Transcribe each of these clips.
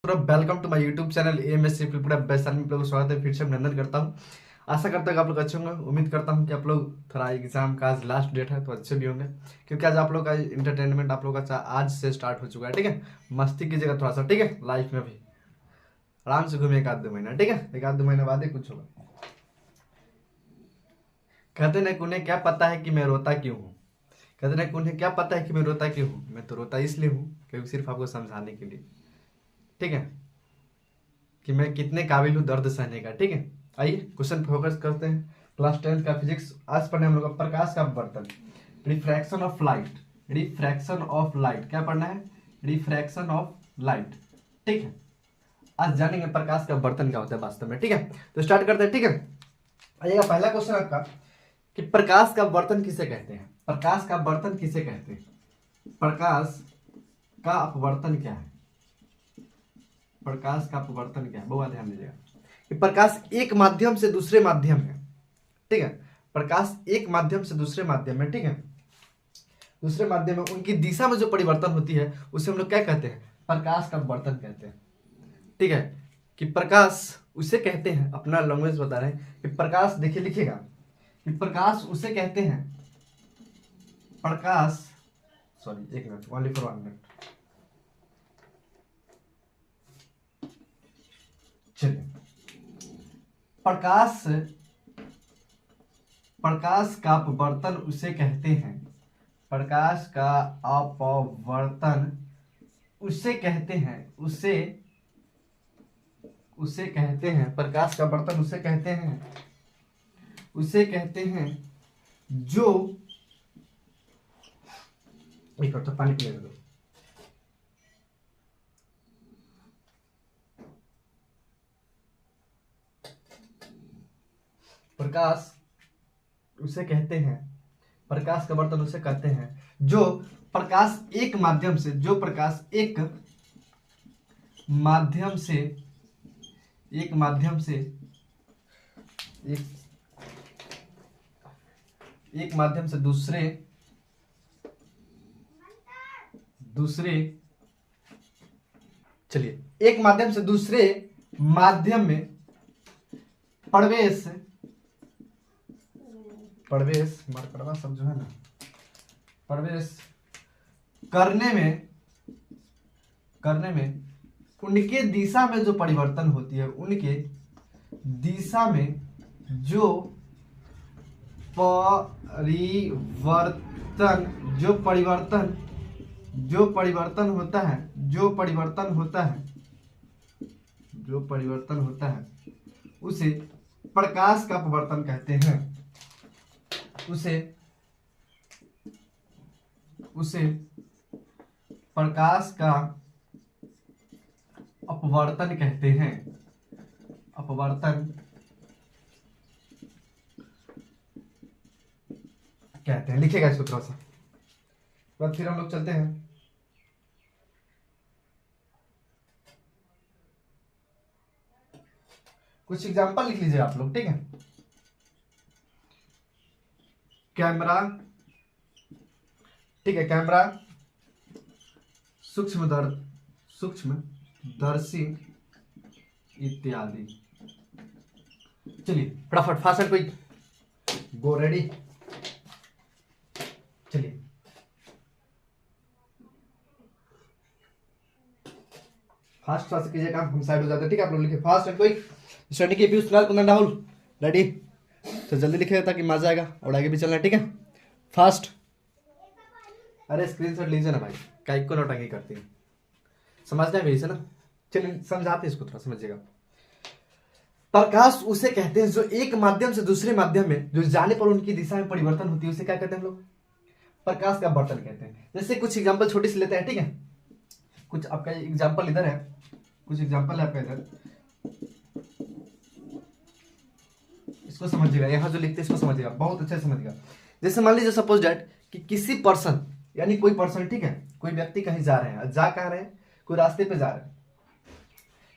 Welcome to my YouTube channel AMSC पूरा best में लोगों का स्वागत है। फिर से अभिनंदन करता हूँ। आशा करता हूँ कि आप लोग अच्छे होंगे। उम्मीद करता हूँ कि आप लोग थोड़ा एग्जाम का आज लास्ट डेट है तो अच्छे भी होंगे, क्योंकि आज आप लोग का इंटरटेनमेंट आप लोग का आज से स्टार्ट हो चुका है। ठीक है, मस्ती कीजिएगा थोड़ा सा, ठीक है। लाइफ में भी आराम से घूमिए एक आध दो महीना, ठीक है। एक आध दो महीने बाद ही कुछ होगा। कहते ना उन्हें क्या पता है कि मैं रोता क्यों हूँ। कहते ना उन्हें क्या पता है कि मैं रोता क्यों हूँ। मैं तो रोता इसलिए हूँ क्योंकि सिर्फ आपको समझाने के लिए, ठीक है, कि मैं कितने काबिल हूँ दर्द सहने का। ठीक है, आइए क्वेश्चन फोकस करते हैं। क्लास 10 का फिजिक्स आज पढ़ने हम लोग का प्रकाश का अपवर्तन, refraction of light. Refraction of light क्या पढ़ना है? रिफ्रैक्शन ऑफ लाइट, ठीक है। आज जानेंगे प्रकाश का अपवर्तन क्या होता है वास्तव में, ठीक है। तो स्टार्ट करते हैं, ठीक है। आइएगा पहला क्वेश्चन आपका कि प्रकाश का अपवर्तन किसे कहते हैं। प्रकाश का अपवर्तन किसे कहते हैं? प्रकाश का अपवर्तन क्या है? प्रकाश का अपवर्तन क्या है? बहुत ध्यान दीजिएगा कि प्रकाश एक माध्यम से दूसरे माध्यम में, ठीक है। प्रकाश एक माध्यम से दूसरे माध्यम में, ठीक है, दूसरे माध्यम में उनकी दिशा में जो परिवर्तन होती है उसे हम लोग क्या कहते हैं? प्रकाश का अपवर्तन कहते हैं, ठीक है। कि प्रकाश उसे कहते हैं, अपना लैंग्वेज बता रहे हैं कि प्रकाश, देखिए लिखिएगा कि प्रकाश उसे कहते हैं, प्रकाश, सॉरी एक मिनट, ओनली फॉर 1 मिनट। चलिए, प्रकाश, प्रकाश का अपवर्तन उसे कहते हैं, प्रकाश का अपवर्तन उसे कहते हैं, उसे कहते हैं, प्रकाश का अपवर्तन उसे कहते हैं, उसे कहते हैं जो, एक तो पानी पीने दो। प्रकाश उसे कहते हैं, प्रकाश का बर्तन उसे कहते हैं जो प्रकाश एक माध्यम से, जो प्रकाश एक माध्यम से, एक माध्यम से, एक माध्यम से दूसरे चलिए, एक माध्यम से दूसरे माध्यम में प्रवेश, मार्करवा सब जो है ना, प्रवेश करने में उनके दिशा में जो परिवर्तन होती है, उनके दिशा में जो परिवर्तन, जो परिवर्तन होता है उसे प्रकाश का अपवर्तन कहते हैं, उसे प्रकाश का अपवर्तन कहते हैं, अपवर्तन कहते हैं। लिखिएगा इसको थोड़ा सा, बाद फिर हम लोग चलते हैं। कुछ एग्जांपल लिख लीजिए आप लोग, ठीक है। कैमरा, ठीक है, कैमरा, सूक्ष्मदर्शी इत्यादि। चलिए फटाफट फास्ट कोई गो रेडी। चलिए फास्ट फास्ट कीजिए काम, हम साइड हो जाते हैं, ठीक है। आप लोग लिखिए फास्ट एंड क्विक। स्टडी की पीयूष लाल कुंदन राहुल रेडी, तो जल्दी लिखिए ताकि मजा आएगा और आगे भी चलना है, ठीक है। फास्ट, अरे स्क्रीनशॉट लीजिए ना भाई, काइक को नौटंकी करती है, समझना है मेरी से ना। चलिए समझाते हैं इसको, थोड़ा समझिएगा। प्रकाश उसे कहते हैं जो एक माध्यम से दूसरे माध्यम में जो जाने पर उनकी दिशा में परिवर्तन होती है, उसे क्या कहते हैं हम लोग? प्रकाश का अपवर्तन कहते हैं। जैसे कुछ एग्जांपल छोटी सी लेते हैं, ठीक है। कुछ आपका एग्जांपल इधर है, कुछ एग्जांपल है आपका इधर, इसको समझिएगा। यहाँ जो लिखते हैं इसको समझिएगा, बहुत अच्छे से समझिएगा। जैसे मान लीजिए सपोज डेट कि किसी पर्सन, यानी कोई पर्सन, ठीक है, कोई व्यक्ति कहीं जा रहे हैं, जा कहाँ रहे हैं, कोई रास्ते पे जा रहे हैं,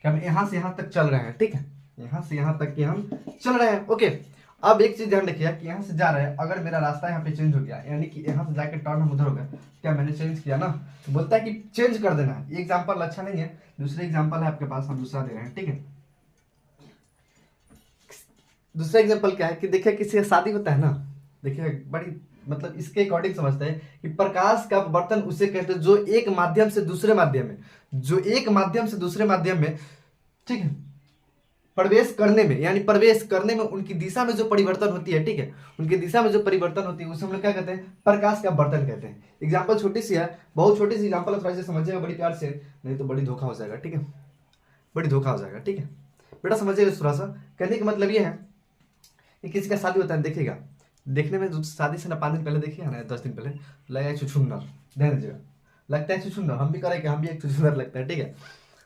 कि हम यहाँ से यहाँ तक चल रहे हैं, ठीक है, यहाँ से यहाँ तक कि हम चल रहे हैं, ओके। अब एक चीज ध्यान रखिए कि यहाँ से जा रहा है, अगर मेरा रास्ता यहाँ पे चेंज हो गया, यानी कि यहाँ से जाके टर्न हम उधर हो गए, क्या मैंने चेंज किया ना, तो बोलता है कि चेंज कर देना। ये एग्जाम्पल अच्छा नहीं है, दूसरे एग्जाम्पल है आपके पास, हम दूसरा दे रहे हैं, ठीक है। दूसरा एग्जाम्पल क्या है कि देखिए किसी का शादी होता है ना, देखिए बड़ी मतलब इसके अकॉर्डिंग समझते हैं कि प्रकाश का बर्तन उसे कहते हैं जो एक माध्यम से दूसरे माध्यम में, जो एक माध्यम से दूसरे माध्यम में, ठीक है, प्रवेश करने में, यानी प्रवेश करने में उनकी दिशा में जो परिवर्तन होती है, ठीक है, उनकी दिशा में जो परिवर्तन होती है उसे हम लोग क्या कहते हैं, प्रकाश का बर्तन कहते हैं। एग्जाम्पल छोटी सी है, बहुत छोटी सी एग्जाम्पल, थोड़ा सा समझिएगा बड़ी प्यार से, नहीं तो बड़ी धोखा हो जाएगा, ठीक है, बड़ी धोखा हो जाएगा, ठीक है। बेटा समझिएगा थोड़ा सा, कहने का मतलब ये है कि किसी का शादी होता है, देखिएगा, देखने में शादी से ना 5 दिन पहले देखिए ना 10 दिन पहले लगा छुछुंदर, ध्यान दीजिएगा, लगता है छुछुंदर, हम भी करें कि हम भी एक छुछुंदर लगता है, ठीक है,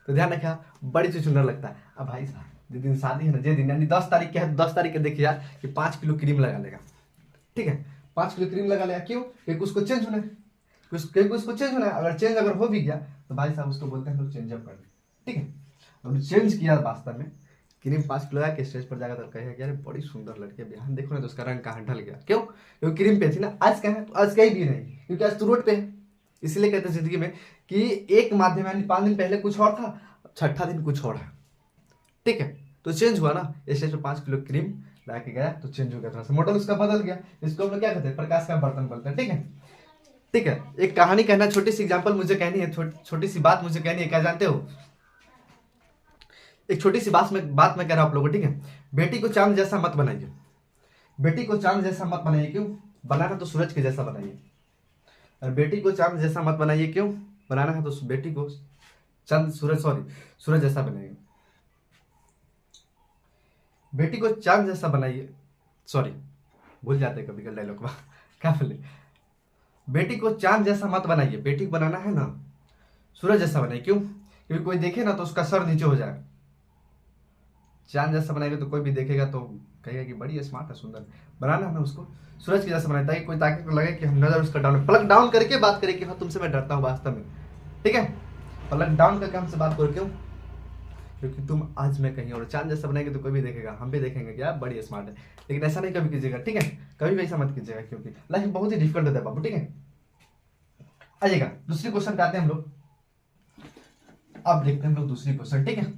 तो ध्यान रखा, बड़ी छुछुंदर लगता है। अब भाई साहब जिस दिन शादी है ना, जिस दिन यानी 10 तारीख के है, 10 तारीख के देखिए यार कि 5 किलो क्रीम लगा लेगा, ठीक है, 5 किलो क्रीम लगा लेगा, क्यों, क्योंकि उसको चेंज होना है, क्योंकि उसको चेंज होना है, अगर चेंज अगर हो भी गया तो भाई साहब उसको बोलते हैं लोग चेंज अप करना, ठीक है। अब चेंज किया वास्तव में, क्रीम 5 किलो के स्टेज पर जाकर तो कहेगा कि अरे बड़ी सुंदर लड़की है, बिहान देखो ना तो उसका रंग कहाँ ढल गया, क्यों, क्योंकि क्रीम पे थी ना। आज कहाँ है, तो आज कहीं भी नहीं, क्योंकि आज तो रोड पे है। इसलिए कहते हैं जिंदगी में कि एक माध्यम, यानी 5 दिन पहले कुछ और था, छठा दिन कुछ और है, ठीक है, तो चेंज हुआ ना, स्टेज पे 5 किलो क्रीम ला के गया तो चेंज हो गया, थोड़ा सा मॉडल उसका बदल गया, इसको हम लोग क्या कहते हैं, प्रकाश का बर्तन बोलते हैं, ठीक है। ठीक है, एक कहानी कहना, छोटी सी एग्जांपल मुझे कहनी है, छोटी सी बात मुझे कहनी है, क्या जानते हो, एक छोटी सी बात मैं कह रहा हूं आप लोगों को, ठीक है। बेटी को चांद जैसा मत बनाइए, बेटी को चांद जैसा मत बनाइए, क्यों, बनाना तो सूरज के जैसा बनाइए, और बेटी को चांद जैसा मत बनाइए, क्यों, बनाना है तो बेटी को चंद सूरज सॉरी सूरज जैसा बनाइए, बेटी को चांद जैसा बनाइए, सॉरी भूल जाते कभी कभी डायलॉग में क्या बोले, बेटी को चांद जैसा मत बनाइए, बेटी को बनाना है ना सूरज जैसा बनाइए, क्यों, क्योंकि कोई देखे ना तो उसका सर नीचे हो जाए, चांद जैसा बनाएगा तो कोई भी देखेगा तो कहेगा कि बड़ी स्मार्ट है, सुंदर, बनाना है ना उसको सूरज के जैसा बनाए, ताकि कोई ताकि को लगे कि हम नजर उसका डाउन, पलक डाउन करके बात करें कि हाँ तुमसे मैं डरता हूँ वास्तव में, ठीक है, पलक डाउन करके हमसे बात करो, क्यों, क्योंकि तुम आज मैं कहीं और, चांद जैसा बनाएंगे तो कोई भी देखेगा, हम भी देखेंगे कि आप बड़ी स्मार्ट है, लेकिन ऐसा नहीं कभी कीजिएगा, ठीक है, कभी भी ऐसा मत कीजिएगा, क्योंकि लाइफ बहुत ही डिफिकल्ट होता है बाबू, ठीक है। आइएगा दूसरी क्वेश्चन पे आते हैं हम लोग, अब देखते हैं हम लोग दूसरी क्वेश्चन, ठीक है,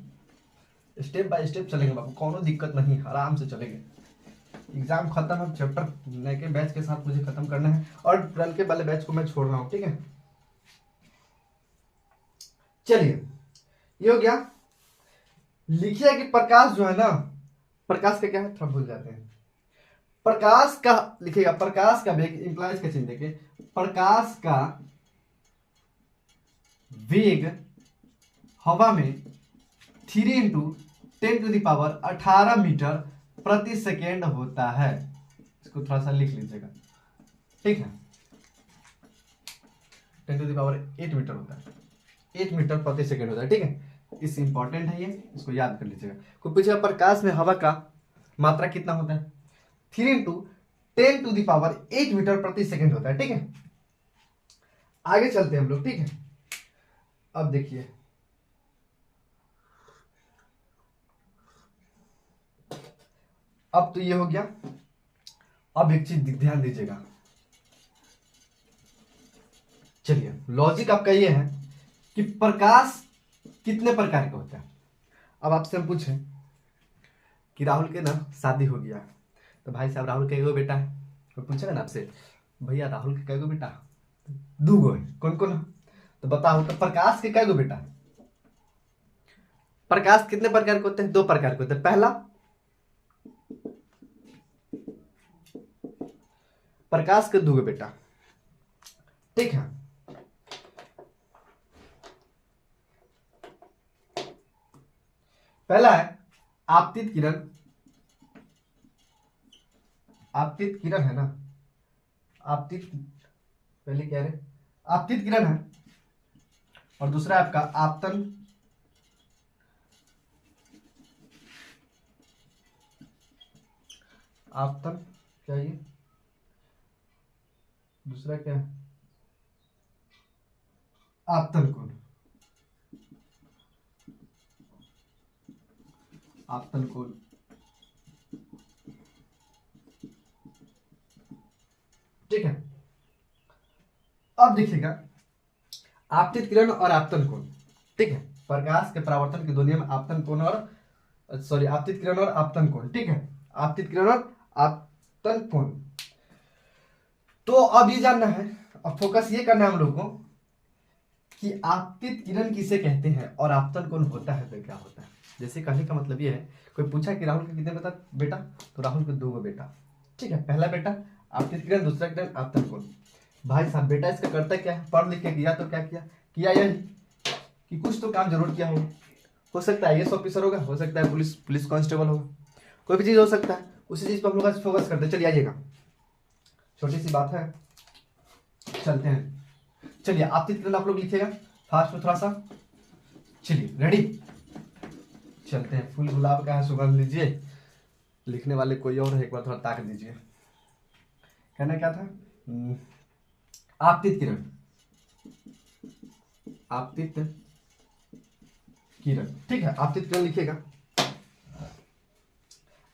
स्टेप बाय स्टेप चलेंगे बाबू, कोनो दिक्कत नहीं, आराम से चलेंगे, एग्जाम खत्म है, चैप्टर नए के बैच के साथ मुझे खत्म करना है, और कल के वाले बैच को मैं छोड़ रहा हूँ, ठीक है। चलिए ये हो गया, लिखिए कि प्रकाश जो है ना, प्रकाश का क्या है, थोड़ा भूल जाते हैं, प्रकाश का लिखिएगा, प्रकाश का वेग इंप्लाइज का चिन्ह देखिए, प्रकाश का वेग हवा में 3 × 10⁻18 मीटर प्रति सेकेंड होता है, इसको थोड़ा सा लिख लीजिएगा, ठीक है, 10⁸ मीटर होता है, 1 मीटर प्रति सेकेंड होता है, ठीक है, इस इंपॉर्टेंट है ये, इसको याद कर लीजिएगा। कोई पूछेगा प्रकाश में हवा का मात्रा कितना होता है, 3 × 10⁸ मीटर प्रति सेकेंड होता है, ठीक है। आगे चलते हैं हम लोग, ठीक है। अब देखिए अब तो ये हो गया, अब एक चीज ध्यान दीजिएगा, चलिए लॉजिक आपका ये है कि प्रकाश कितने प्रकार का होता है। अब आपसे हम पूछें कि राहुल के ना शादी हो गया, तो भाई साहब राहुल के 2 बेटा है, तो पूछेगा ना आपसे भैया राहुल के 2 बेटा, 2 है, कौन कौन है, तो बताओ, तो प्रकाश के 2 बेटा, प्रकाश कितने प्रकार के होते हैं, 2 प्रकार के होते हैं, पहला प्रकाश के 2 बेटा, ठीक है, पहला है आपतित किरण, आपतित किरण है ना, आपतित, पहले क्या है, आपतित किरण है, और दूसरा आपका आपतन, आपतन क्या ये, दूसरा क्या है, आपतन कोण, आपतन कोण, अब देखिएगा आपतित किरण और आपतन कोण, ठीक है, प्रकाश के परावर्तन की दुनिया में आपतन कोण और आपतित किरण और आपतन कोण, ठीक है, आपतित किरण और आपतन कोण। तो अब ये जानना है, अब फोकस ये करना है हम लोग को कि आपतित किरण किसे कहते हैं और आपतन कोण होता है तो क्या होता है। जैसे कहने का मतलब ये है, कोई पूछा कि राहुल के कितने बेटा, तो राहुल के 2 बेटा, ठीक है, पहला बेटा आपतित किरण, दूसरा किरण आपतन कोण। भाई साहब बेटा इसका करता क्या है, पढ़ लिख के किया तो क्या किया यही कि कुछ तो काम जरूर किया हो सकता है आईएएस ऑफिसर होगा, हो सकता है पुलिस कांस्टेबल होगा, कोई भी चीज हो सकता है, उसी चीज पर हम लोग आज फोकस करते हैं। चलिए आइएगा, छोटी सी बात है, चलते हैं। चलिए आपतित किरण आप लोग लिखिएगा फास्ट में थोड़ा सा, चलिए रेडी, चलते हैं। फूल गुलाब का है, सुगंध लीजिए। लिखने वाले कोई और है, एक बार थोड़ा ताक दीजिए। कहना क्या था, आपतित किरण, आपतित किरण, ठीक है, आपतित किरण लिखिएगा।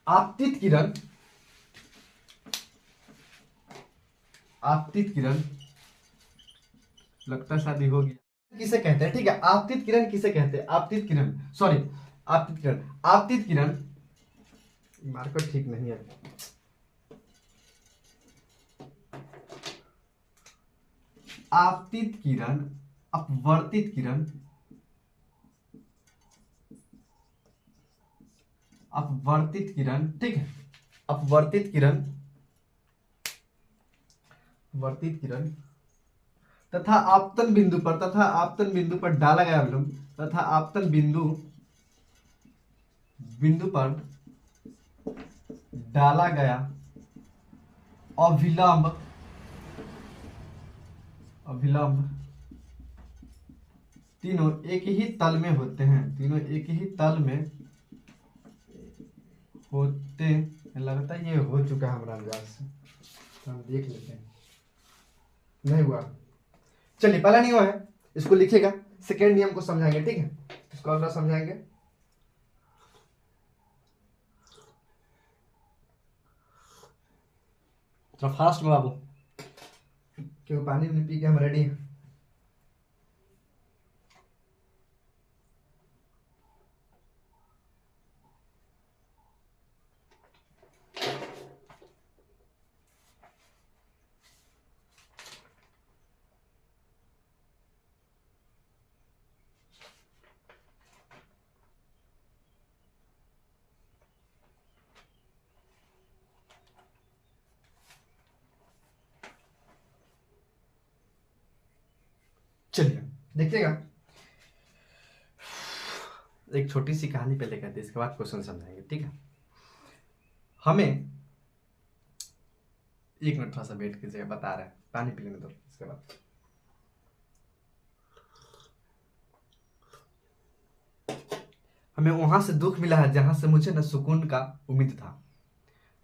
आपतित किरण, आपतित किरण, लगता है शादी हो गया, किसे कहते हैं, ठीक है, आपतित किरण किसे कहते हैं, आपतित किरण, सॉरी आपतित किरण, आपतित किरण, मार्कर ठीक नहीं है, आपतित किरण, अपवर्तित किरण, अपवर्तित किरण, ठीक है, अपवर्तित किरण, वर्तित किरण तथा आपतन बिंदु पर, तथा आपतन बिंदु पर डाला गया अवलंब, तथा आपतन बिंदु पर डाला गया अभिलंब, तीनों एक ही तल में होते हैं, तीनों एक ही तल में होते, लगता है ये हो चुका है हमारा अंदाज से, तो हम देख लेते हैं, नहीं हुआ, चलिए पहला नियम है, इसको लिखिएगा, सेकेंड नियम को समझाएंगे, ठीक है, इसको अगला समझाएंगे। थोड़ा फास्ट में बाबू, क्यों पानी भी पी के हम रेडी हैं। चलिए देखिएगा, एक छोटी सी कहानी पहले कहते हैं, इसके बाद क्वेश्चन समझाएंगे, ठीक है। हमें एक मिनट थोड़ा सा वेट कीजिएगा, बता रहे हैं, पानी पी लेने दो इसके बाद। हमें वहां से दुख मिला है जहां से मुझे न सुकून का उम्मीद था,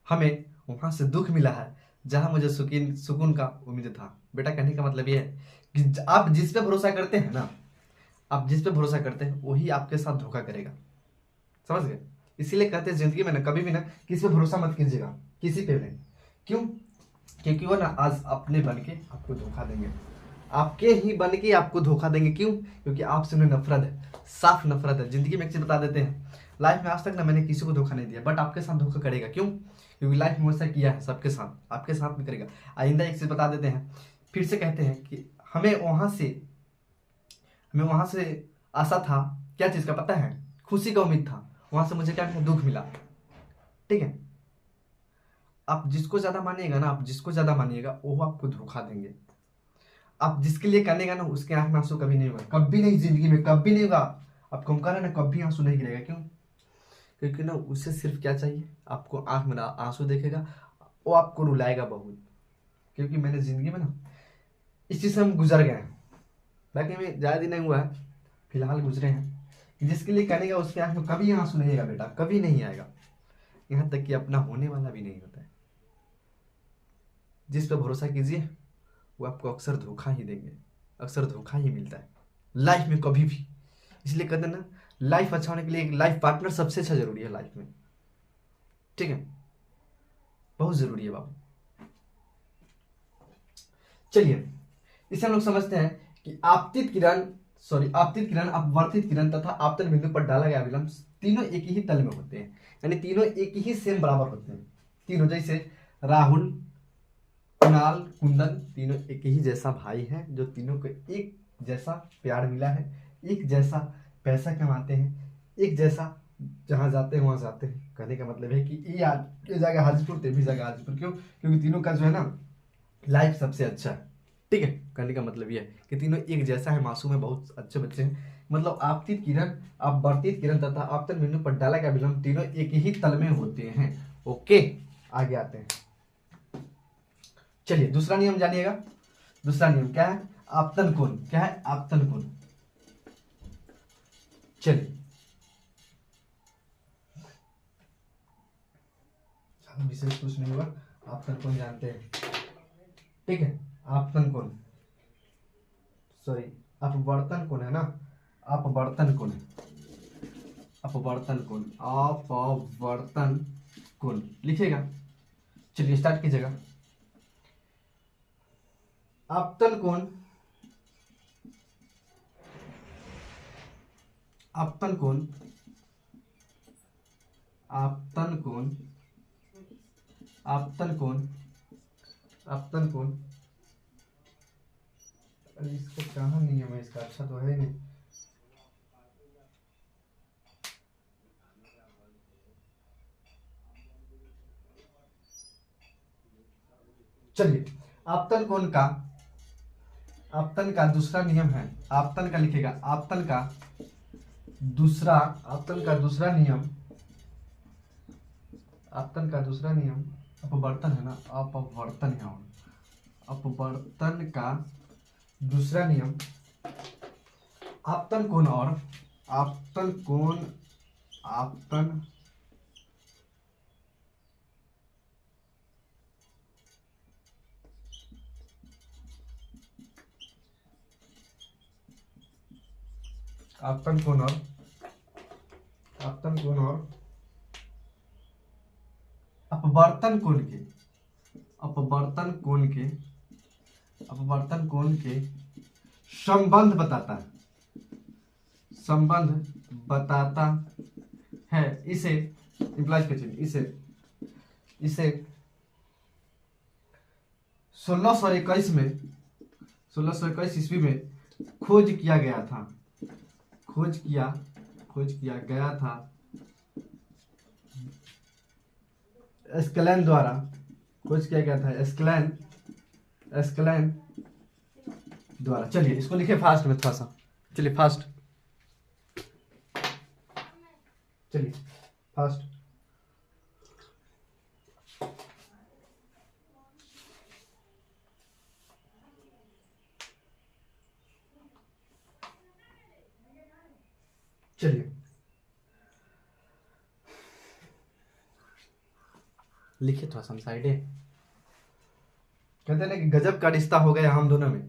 हमें वहां से दुख मिला है जहां मुझे सुकून का उम्मीद था। बेटा कहने का मतलब ये है कि आप जिस पे भरोसा करते हैं ना, आप जिस पे भरोसा करते हैं वही आपके साथ धोखा करेगा, समझ गए। इसीलिए कहते हैं जिंदगी में ना कभी भी ना किसी पे भरोसा मत कीजिएगा, किसी पे नहीं, क्यों, क्योंकि वो ना आज अपने बन के आपको धोखा देंगे, आपके ही बन के आपको धोखा देंगे, क्यों, क्योंकि आपसे उन्हें नफरत है, साफ नफरत है। जिंदगी में एक चीज बता देते हैं, लाइफ में आज तक ना मैंने किसी को धोखा नहीं दिया, बट आपके साथ धोखा करेगा, क्यों, क्योंकि लाइफ में वैसा किया है सबके साथ, आपके साथ भी करेगा। आइंदा एक चीज बता देते हैं, फिर से कहते हैं कि हमें वहां से आशा था, क्या चीज का पता है, खुशी का उम्मीद था, वहां से मुझे क्या दुख मिला, ठीक है। आप जिसको ज्यादा मानिएगा ना, आप जिसको ज्यादा मानिएगा वो आपको धोखा देंगे, आप जिसके लिए करेगा ना उसके आंख में आंसू कभी नहीं होगा, कभी नहीं, जिंदगी में कभी नहीं होगा। आपको हम कह रहे हैं ना, कभी आंसू नहीं गिरेगा, क्यों, क्योंकि ना उसे सिर्फ क्या चाहिए, आपको आंख में आंसू देखेगा, वो आपको रुलाएगा बहुत, क्योंकि मैंने जिंदगी में ना इस चीज से हम गुजर गए हैं, बाकी में ज्यादा दिन नहीं हुआ है, फिलहाल गुजरे हैं। जिसके लिए करेगा उसके आंख में कभी आंसू नहीं आएगा बेटा, कभी नहीं आएगा, यहाँ तक कि अपना होने वाला भी नहीं होता है। जिस पर भरोसा कीजिए वो आपको अक्सर धोखा ही देंगे, अक्सर धोखा ही मिलता है लाइफ में कभी भी। इसलिए कहते हैं ना, लाइफ अच्छा होने के लिए एक लाइफ पार्टनर सबसे अच्छा जरूरी है लाइफ में, ठीक है, बहुत जरूरी है बाबू। चलिए इसे हम लोग समझते हैं कि आपतित किरण, अपवर्तित किरण तथा आपतन बिंदु पर डाला गया अभिलंब तीनों एक ही तल में होते हैं, यानी तीनों एक ही सेम बराबर होते हैं। तीनों जैसे राहुल, कुणाल, कुंदन तीनों एक ही जैसा भाई है, जो तीनों को एक जैसा प्यार मिला है, एक जैसा पैसा कमाते हैं, एक जैसा जहाँ जाते हैं वहाँ जाते हैं। कहने का मतलब है कि ये जगह हाजीपुर तो भी जगह हाजीपुर, क्यों? क्योंकि तीनों का जो है ना लाइफ सबसे अच्छा है। ठीक है, कहने का मतलब ये है कि तीनों एक जैसा है, मासूम है, बहुत अच्छे बच्चे हैं। मतलब आपतित किरण, अपवर्तित किरण तथा आपतन बिंदु पर डाला गया अभिलंब तीनों एक ही तल में होते हैं। ओके, आगे आते हैं। चलिए दूसरा नियम जानिएगा। दूसरा नियम क्या है? आपतन कोण। क्या है? आपतन कोण। चलिए, विशेष कुछ नहीं होगा, आपतन कोण जानते हैं। ठीक है, आपतन कोण, सॉरी अपवर्तन कोण है ना, अपवर्तन कोण, अपवर्तन कोण, अपवर्तन कोण लिखिएगा। चलिए स्टार्ट कीजिएगा। आपतन कोण, आपतन कोण, आपतन कोण, आपतन कोण, आपतन कोण, इसका कहाँ नियम है? इसका अच्छा तो है नहीं। चलिए, आपतन कोण का, आपतन का दूसरा नियम है, आपतन का लिखेगा, आपतन का दूसरा, आपतन का दूसरा नियम, आपतन का दूसरा नियम अपवर्तन है ना, अपवर्तन है, अपवर्तन का दूसरा नियम आपतन कोण और आपतन कोण, आपतन आपतन कोण और आपतन कोण और अपवर्तन कोण के, अपवर्तन कोण के, अपवर्तन कोण के संबंध बताता है, संबंध बताता है। इसे इम्प्लाइज के चिन्ह, इसे 1621 में, 1621 ईस्वी में खोज किया गया था, खोज किया गया था एस्कलेन द्वारा, खोज किया गया था एस्कलेन द्वारा। चलिए इसको लिखे फास्ट में थोड़ा सा, चलिए फास्ट, चलिए फास्ट। चलिए लिखिए थोड़ा सा साइड है। कहते हैं ना कि गजब का रिश्ता हो गया हम दोनों में,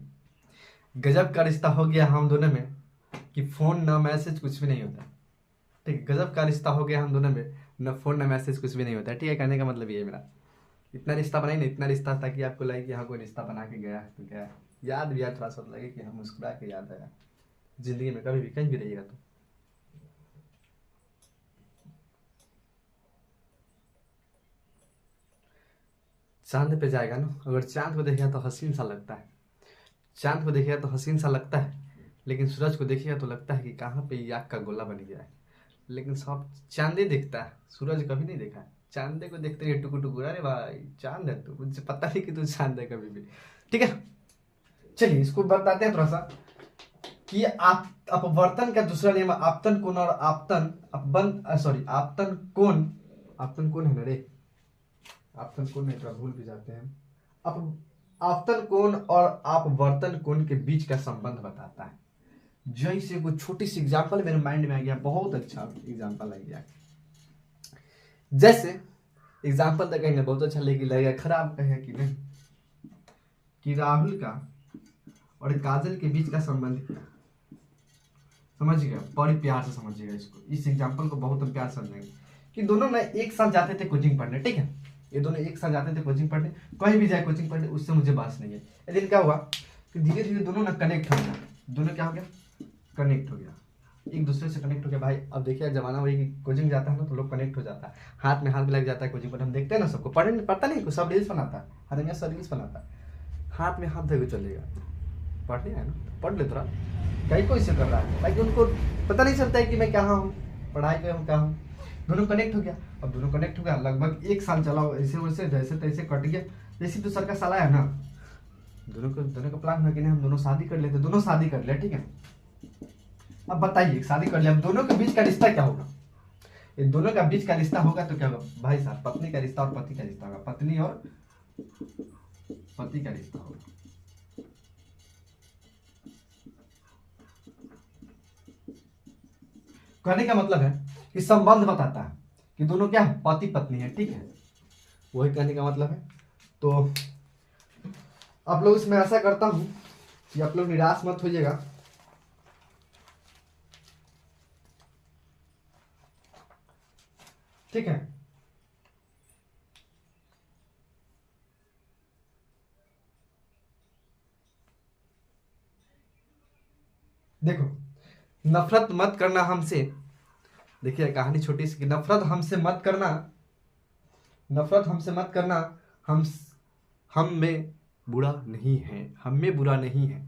गजब का रिश्ता हो गया हम दोनों में, कि फोन ना मैसेज कुछ भी नहीं होता। ठीक है, गजब का रिश्ता हो गया हम दोनों में, न फोन न मैसेज कुछ भी नहीं होता। ठीक है, कहने का मतलब ये है मेरा, इतना रिश्ता बनाई ना, इतना रिश्ता था कि आपको लगे कि हाँ कोई रिश्ता बना के गया है, तो क्या याद भी याद थोड़ा सा लगे कि हम मुस्कुरा के याद आया जिंदगी में, कभी भी कहीं भी रहिएगा तो। चांद पे जाएगा ना, अगर चांद को देखेगा तो हसीन सा लगता है, चांद को देखेगा तो हसीन सा लगता है, लेकिन सूरज को देखेगा तो लगता है कि कहाँ पे आग का गोला बन गया है। लेकिन सब चांद ही दिखता है, सूरज कभी नहीं देखा है। चांदे को देखते रहिए टुकु टुकु, अरे भाई चांद है तू, मुझे पता नहीं कि तू चांद है कभी भी। ठीक है, चलिए इसको बताते हैं थोड़ा सा कि आप अपवर्तन का दूसरा नियम आपतन कोण और आपतन अपबंध, सॉरी आपतन कोण, आपतन कोण है ना रे, आपतन कोण नहीं, थोड़ा भूल भी जाते हैं। अब आपतन कोण और अपवर्तन कोण के बीच का संबंध बताता है। जैसे कोई छोटी सी एग्जांपल मेरे माइंड में आ गया, बहुत अच्छा एग्जांपल आ गया। जैसे एग्जांपल तो कहेंगे बहुत अच्छा, लेकिन लगेगा खराब कहे कि नहीं, कि राहुल का और काजल के बीच का संबंध क्या, समझिएगा, बड़ी प्यार से समझिएगा इसको, इस एग्जांपल को बहुत हम प्यार से समझेंगे। कि दोनों ना एक साथ जाते थे कोचिंग पढ़ने। ठीक है, ये दोनों एक साथ जाते थे कोचिंग पढ़ने, कहीं भी जाए कोचिंग पढ़ने, उससे मुझे बात नहीं है। एक दिन क्या हुआ कि धीरे धीरे दोनों ना कनेक्ट हो गया, दोनों क्या हो गया, कनेक्ट हो गया, एक दूसरे से कनेक्ट हो गया। भाई अब देखिए जमाना वही कि कोचिंग जाता है ना तो लोग कनेक्ट हो जाता है, हाथ में हाथ लग जाता है कोचिंग पर। हम देखते हैं ना सबको, पढ़ता नहीं, सब रील्स बनाता है, हर सब रील्स बनाता है, हाथ में हाथ धोके चलेगा, पढ़ने है ना पढ़ ले थोड़ा, कई कोई से कर रहा है भाई, उनको पता नहीं चलता है कि मैं कहाँ हूँ, पढ़ाई पे हूँ, कहाँ हूँ। दोनों कनेक्ट हो गया, अब दोनों कनेक्ट हो गया, लगभग 1 साल चला, ऐसे वैसे जैसे तैसे कट गया। जैसे दूसरा का साला है ना, दोनों का प्लान हुआ कि नहीं हम दोनों शादी कर लेते, दोनों शादी कर लिया, ठीक है। अब बताइए शादी कर लिया, अब दोनों के बीच का रिश्ता क्या होगा, ये दोनों का बीच का रिश्ता होगा तो क्या होगा भाई साहब, पत्नी का रिश्ता और पति का रिश्ता होगा, पत्नी और पति का रिश्ता होगा। कहने का मतलब है कि संबंध बताता है कि दोनों क्या है, पति पत्नी है, ठीक है, वही कहने का मतलब है। तो आप लोग इसमें ऐसा करता हूं कि आप लोग निराश मत होइएगा, ठीक है। देखो नफरत मत करना हमसे, देखिए कहानी छोटी सी, नफरत हमसे मत करना, नफरत हमसे मत करना, हम में बुरा नहीं है, हम में बुरा नहीं है,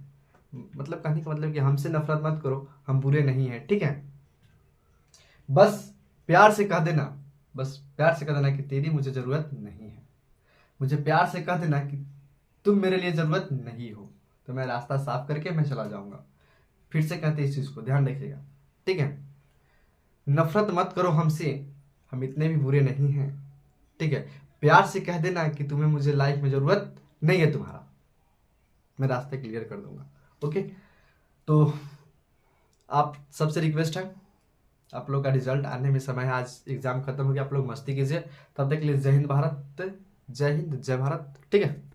मतलब कहने का मतलब कि हमसे नफरत मत करो, हम बुरे नहीं हैं, ठीक है। बस प्यार से कह देना, बस प्यार से कह देना कि तेरी मुझे ज़रूरत नहीं है, मुझे प्यार से कह देना कि तुम मेरे लिए ज़रूरत नहीं हो, तो मैं रास्ता साफ करके मैं चला जाऊंगा। फिर से कहते इस चीज़ को ध्यान रखिएगा, ठीक है। नफरत मत करो हमसे, हम इतने भी बुरे नहीं हैं, ठीक है। प्यार से कह देना कि तुम्हें मुझे लाइफ में ज़रूरत नहीं है तुम्हारा, मैं रास्ते क्लियर कर दूंगा, ओके। तो आप सबसे रिक्वेस्ट है, आप लोग का रिजल्ट आने में समय है, आज एग्जाम खत्म हो गया, आप लोग मस्ती कीजिए, तब तक के लिए जय हिंद भारत, जय हिंद जय भारत, ठीक है।